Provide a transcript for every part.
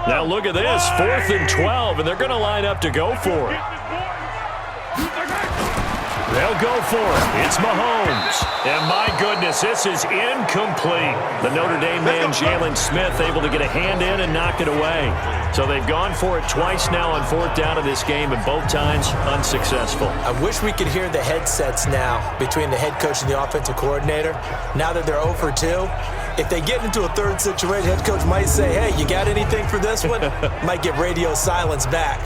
Now look at this, 4th and 12, and they're going to line up to go for it. They'll go for it. It's Mahomes. And my goodness, this is incomplete. The Notre Dame man, Jalen Smith, able to get a hand in and knock it away. So they've gone for it twice now on 4th down in this game, and both times unsuccessful. I wish we could hear the headsets now between the head coach and the offensive coordinator. Now that they're 0 for 2, if they get into a third situation, head coach might say, hey, you got anything for this one? Might get radio silence back.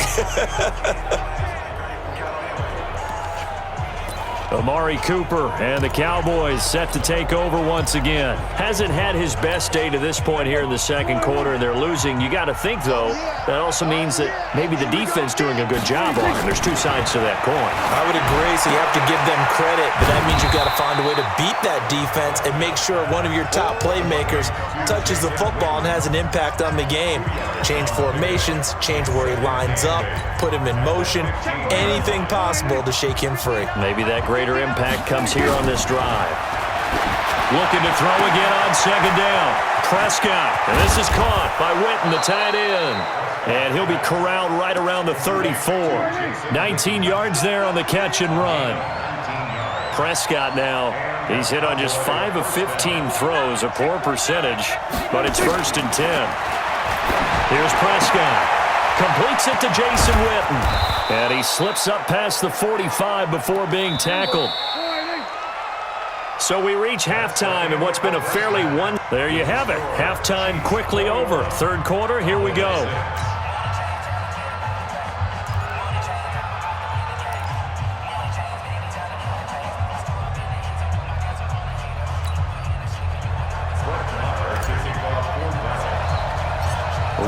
Amari Cooper and the Cowboys set to take over once again. Hasn't had his best day to this point here in the second quarter, and they're losing. You got to think, though, that also means that maybe the defense doing a good job on it. There's two sides to that coin. I would agree, so you have to give them credit, but that means you've got to find a way to beat that defense and make sure one of your top playmakers touches the football and has an impact on the game. Change formations, change where he lines up, put him in motion, anything possible to shake him free. Maybe that greater impact comes here on this drive. Looking to throw again on 2nd down. Prescott, and this is caught by Witten, the tight end. And he'll be corralled right around the 34. 19 yards there on the catch and run. Prescott now, he's hit on just 5 of 15 throws, a poor percentage, but it's 1st and 10. Here's Prescott. Completes it to Jason Witten. And he slips up past the 45 before being tackled. So we reach halftime in what's been a fairly There you have it. Halftime quickly over. Third quarter, here we go.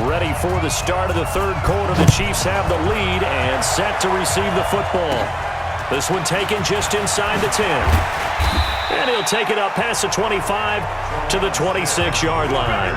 Ready for the start of the third quarter. The Chiefs have the lead and set to receive the football. This one taken just inside the 10. And he'll take it up past the 25 to the 26-yard line.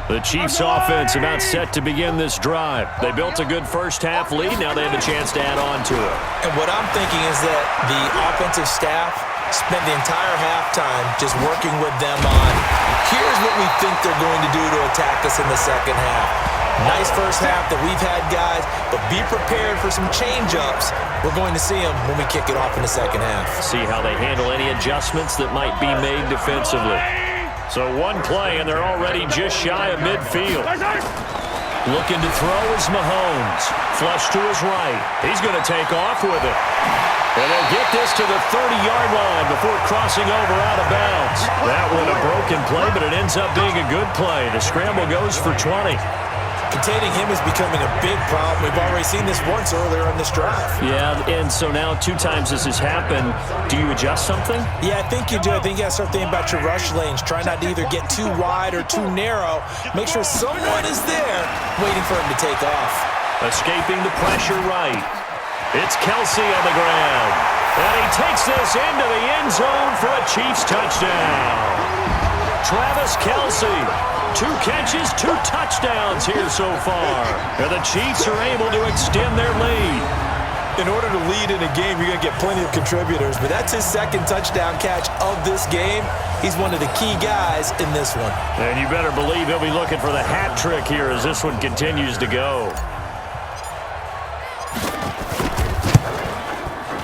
The Chiefs offense about set to begin this drive. They built a good first-half lead. Now they have a chance to add on to it. And what I'm thinking is that the offensive staff spent the entire halftime just working with them on, here's what we think they're going to do to attack us in the second half. Nice first half that we've had, guys, but be prepared for some change-ups. We're going to see them when we kick it off in the second half. See how they handle any adjustments that might be made defensively. So one play, and they're already just shy of midfield. Looking to throw is Mahomes. Flush to his right. He's going to take off with it. And they'll get this to the 30-yard line before crossing over out of bounds. That one a broken play, but it ends up being a good play. The scramble goes for 20. Containing him is becoming a big problem. We've already seen this once earlier in this drive. Yeah, and so now 2 times this has happened. Do you adjust something? Yeah, I think you do. I think you got to start thinking about your rush lanes. Try not to either get too wide or too narrow. Make sure someone is there waiting for him to take off. Escaping the pressure right. It's Kelsey on the ground. And he takes this into the end zone for a Chiefs touchdown. Travis Kelsey. 2 catches, 2 touchdowns here so far. And the Chiefs are able to extend their lead. In order to lead in a game, you're going to get plenty of contributors, but that's his second touchdown catch of this game. He's one of the key guys in this one. And you better believe he'll be looking for the hat trick here as this one continues to go.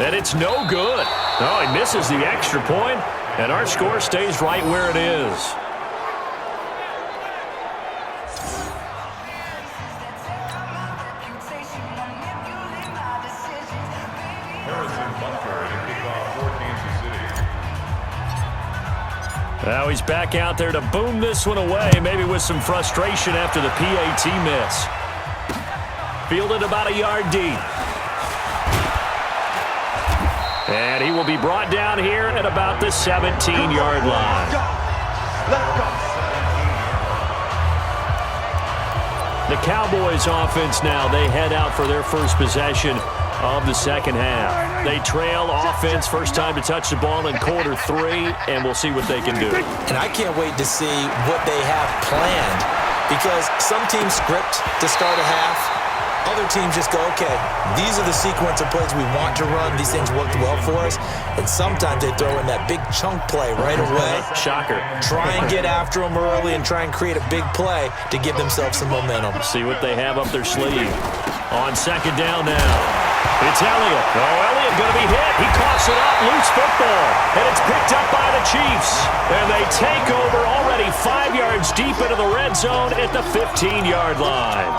And it's no good. Oh, he misses the extra point, and our score stays right where it is. Now he's back out there to boom this one away, maybe with some frustration after the PAT miss. Fielded about a yard deep. And he will be brought down here at about the 17-yard line. The Cowboys offense now, they head out for their first possession of the second half. They trail offense, first time to touch the ball in quarter 3, and we'll see what they can do. And I can't wait to see what they have planned, because some teams script to start a half, Other teams just go, okay, these are the sequence of plays we want to run. These things worked well for us. And sometimes they throw in that big chunk play right away. Shocker. Try and get after them early and try and create a big play to give themselves some momentum. See what they have up their sleeve. On second down now. It's Elliott. Oh, Elliott going to be hit. He coughs it up. Loose football. And it's picked up by the Chiefs. And they take over already 5 yards deep into the red zone at the 15-yard line.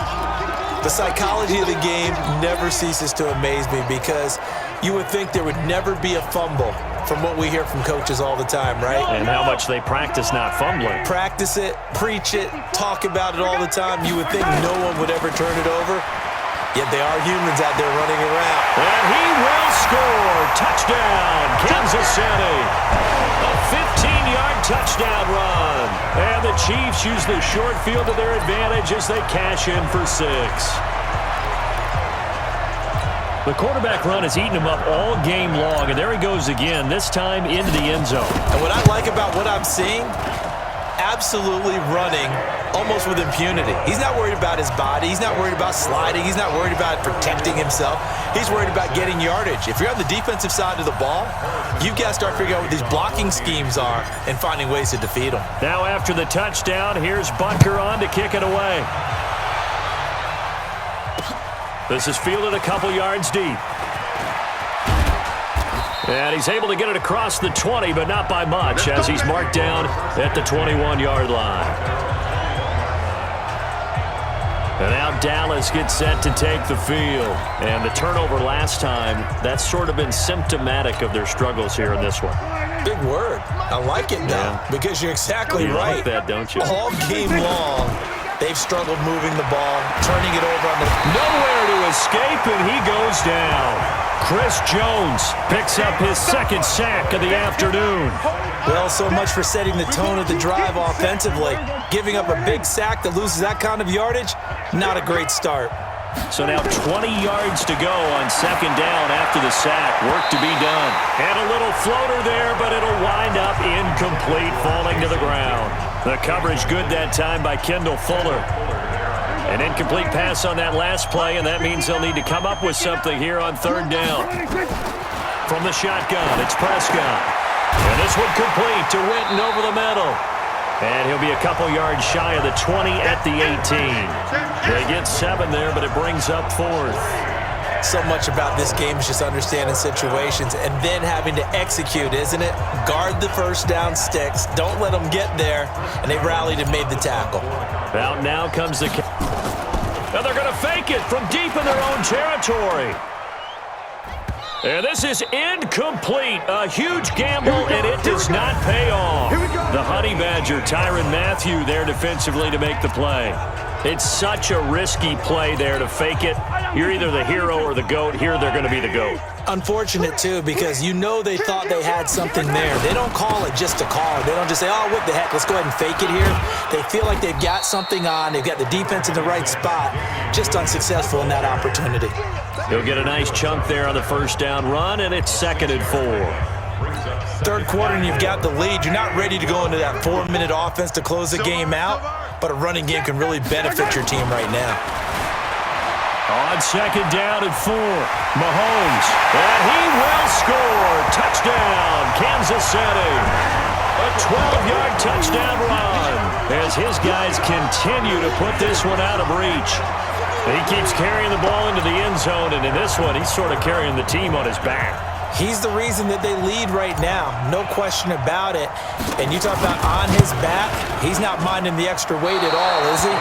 The psychology of the game never ceases to amaze me because you would think there would never be a fumble from what we hear from coaches all the time, right? And how much they practice not fumbling. Practice it, preach it, talk about it all the time. You would think no one would ever turn it over. Yet they are humans out there running around. And he will score. Touchdown, Kansas City. A 15-yard touchdown run. And the Chiefs use the short field to their advantage as they cash in for 6. The quarterback run has eaten him up all game long, and there he goes again, this time into the end zone. And what I like about what I'm seeing, absolutely running almost with impunity. He's not worried about his body. He's not worried about sliding. He's not worried about protecting himself. He's worried about getting yardage. If you're on the defensive side of the ball, you've got to start figuring out what these blocking schemes are and finding ways to defeat them. Now after the touchdown, here's Butker on to kick it away. This is fielded a couple yards deep. And he's able to get it across the 20, but not by much, as he's marked down at the 21-yard line. And now Dallas gets set to take the field. And the turnover last time, that's sort of been symptomatic of their struggles here in this one. Big word. I like it, though, because you're exactly right. You like that, don't you? All game long, they've struggled moving the ball, turning it over on the... Nowhere to escape, and he goes down. Chris Jones picks up his second sack of the afternoon. Well, so much for setting the tone of the drive offensively. Giving up a big sack that loses that kind of yardage, not a great start. So now 20 yards to go on second down after the sack. Work to be done. And a little floater there, but it'll wind up incomplete, falling to the ground. The coverage good that time by Kendall Fuller. An incomplete pass on that last play, and that means they'll need to come up with something here on third down. From the shotgun, it's Prescott. And this one complete to Winton over the middle. And he'll be a couple yards shy of the 20 at the 18. They get 7 there, but it brings up 4th. So much about this game is just understanding situations and then having to execute, isn't it? Guard the first down sticks. Don't let them get there. And they rallied and made the tackle. Out now comes the... And they're going to fake it from deep in their own territory. And this is incomplete. A huge gamble, and it does not pay off. The Honey Badger, Tyrann Mathieu, there defensively to make the play. It's such a risky play there to fake it. You're either the hero or the GOAT. Here they're going to be the GOAT. Unfortunate, too, because you know they thought they had something there. They don't call it just to call it. They don't just say, oh, what the heck, let's go ahead and fake it here. They feel like they've got something on. They've got the defense in the right spot. Just unsuccessful in that opportunity. He'll get a nice chunk there on the first down run, and it's 2nd and 4. Third quarter, and you've got the lead. You're not ready to go into that 4-minute offense to close the game out, but a running game can really benefit your team right now. On second down and 4, Mahomes, and he will score. Touchdown, Kansas City. A 12-yard touchdown run as his guys continue to put this one out of reach. He keeps carrying the ball into the end zone, and in this one, he's sort of carrying the team on his back. He's the reason that they lead right now, no question about it. And you talk about on his back, he's not minding the extra weight at all, is he?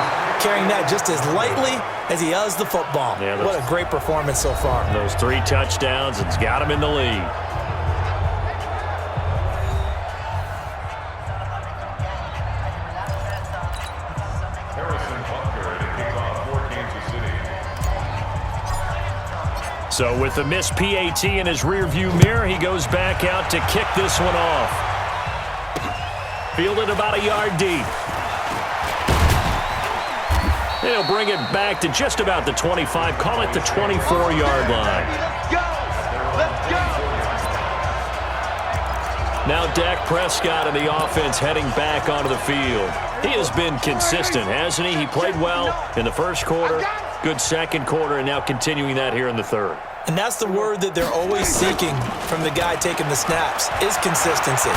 Carrying that just as lightly as he does the football. Yeah, what a great performance so far. Those 3 touchdowns, it's got him in the lead. So with the missed PAT in his rearview mirror, he goes back out to kick this one off. Fielded about a yard deep. He'll bring it back to just about the 25, call it the 24-yard line. Let's go! Now Dak Prescott and the offense heading back onto the field. He has been consistent, hasn't he? He played well in the first quarter. Good second quarter, and now continuing that here in the third. And that's the word that they're always seeking from the guy taking the snaps, is consistency.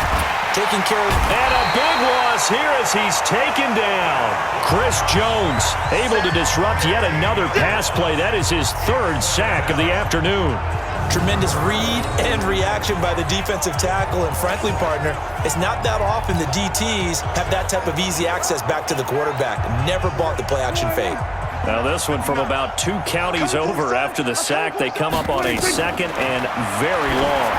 Taking care of... And a big loss here as he's taken down. Chris Jones able to disrupt yet another pass play. That is his third sack of the afternoon. Tremendous read and reaction by the defensive tackle. And frankly, partner, it's not that often the DTs have that type of easy access back to the quarterback. Never bought the play-action fade. Now this one from about 2 counties over after the sack. They come up on a second and very long.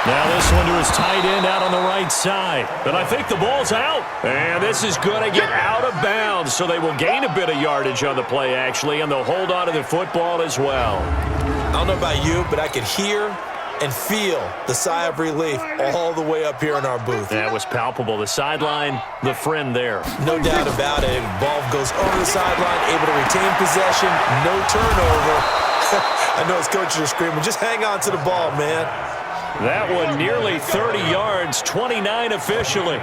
Now this one to his tight end out on the right side. But I think the ball's out. And this is going to get out of bounds. So they will gain a bit of yardage on the play, actually, and they'll hold on to the football as well. I don't know about you, but I could hear and feel the sigh of relief all the way up here in our booth. That was palpable. The sideline, the friend there. No doubt about it. Ball goes over the sideline, able to retain possession, no turnover. I know his coaches are screaming, just hang on to the ball, man. That one nearly 30 yards, 29 officially.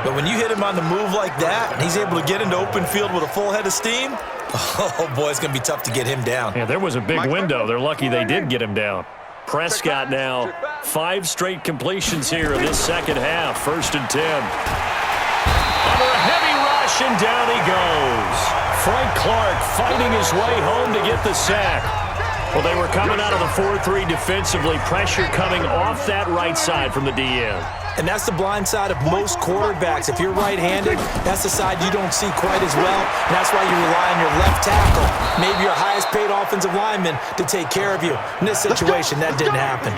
But when you hit him on the move like that, and he's able to get into open field with a full head of steam, oh boy, it's going to be tough to get him down. Yeah, there was a big window. They're lucky they did get him down. Prescott now, 5 straight completions here in this second half. 1st and 10. Under a heavy rush, and down he goes. Frank Clark fighting his way home to get the sack. Well, they were coming out of the 4-3 defensively. Pressure coming off that right side from the DN. And that's the blind side of most quarterbacks. If you're right-handed, that's the side you don't see quite as well. And that's why you rely on your left tackle, maybe your highest-paid offensive lineman, to take care of you. In this situation, that didn't happen.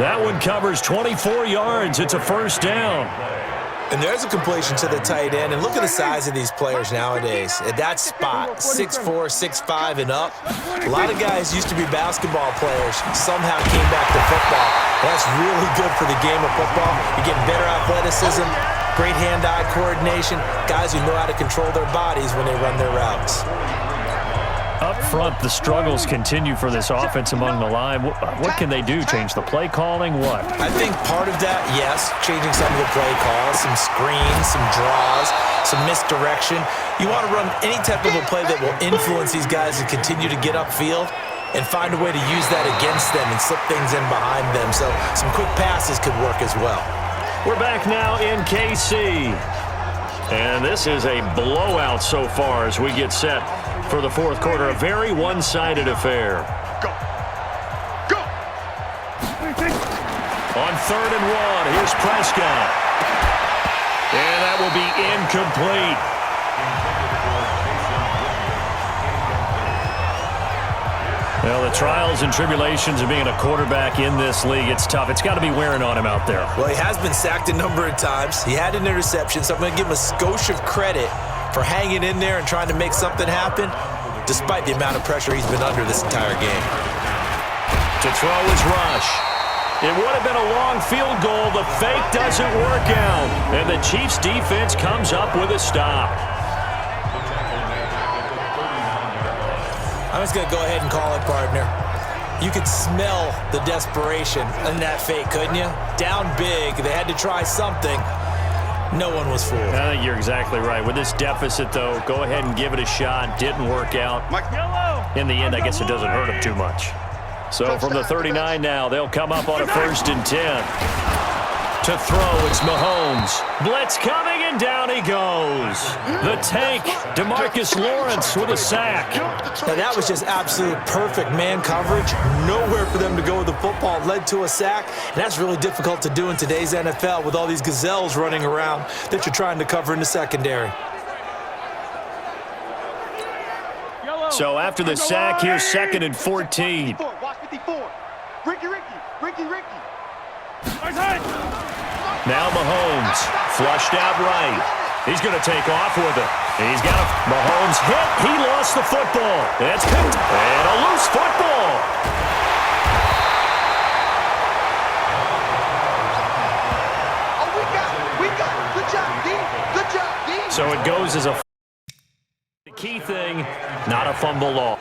That one covers 24 yards. It's a 1st down. And there's a completion to the tight end. And look at the size of these players nowadays. At that spot, 6'4", 6'5", and up. A lot of guys used to be basketball players, somehow came back to football. That's really good for the game of football. You're getting better athleticism, great hand-eye coordination, guys who know how to control their bodies when they run their routes. Up front, the struggles continue for this offense among the line. What can they do? Change the play calling? What? I think part of that, yes, changing some of the play calls, some screens, some draws, some misdirection. You want to run any type of a play that will influence these guys to continue to get upfield and find a way to use that against them and slip things in behind them. So some quick passes could work as well. We're back now in KC. And this is a blowout so far as we get set for the 4th quarter. A very one-sided affair. Go. Go. On 3rd and 1, here's Prescott. And that will be incomplete. Well, the trials and tribulations of being a quarterback in this league, it's tough. It's got to be wearing on him out there. Well, he has been sacked a number of times. He had an interception, so I'm going to give him a skosh of credit for hanging in there and trying to make something happen, despite the amount of pressure he's been under this entire game. To throw is Rush. It would have been a long field goal. The fake doesn't work out. And the Chiefs' defense comes up with a stop. I'm just going to go ahead and call it, partner. You could smell the desperation in that fake, couldn't you? Down big. They had to try something. No one was fooled. I think you're exactly right. With this deficit, though, go ahead and give it a shot. Didn't work out. In the end, I guess it doesn't hurt him too much. So from the 39 now, they'll come up on a 1st and 10. To throw, it's Mahomes. Blitz coming, and down he goes. The tank, DeMarcus Lawrence with a sack. Now, that was just absolute perfect man coverage. Nowhere for them to go with the football. Led to a sack, and that's really difficult to do in today's NFL with all these gazelles running around that you're trying to cover in the secondary. So after the sack, here's 2nd and 14. Watch 54. Ricky. Now Mahomes, flushed out right. He's going to take off with it. He's got Mahomes hit. He lost the football. It's picked. And a loose football. Oh, we got it. Good job, D. So it goes as a... The key thing, not a fumble loss.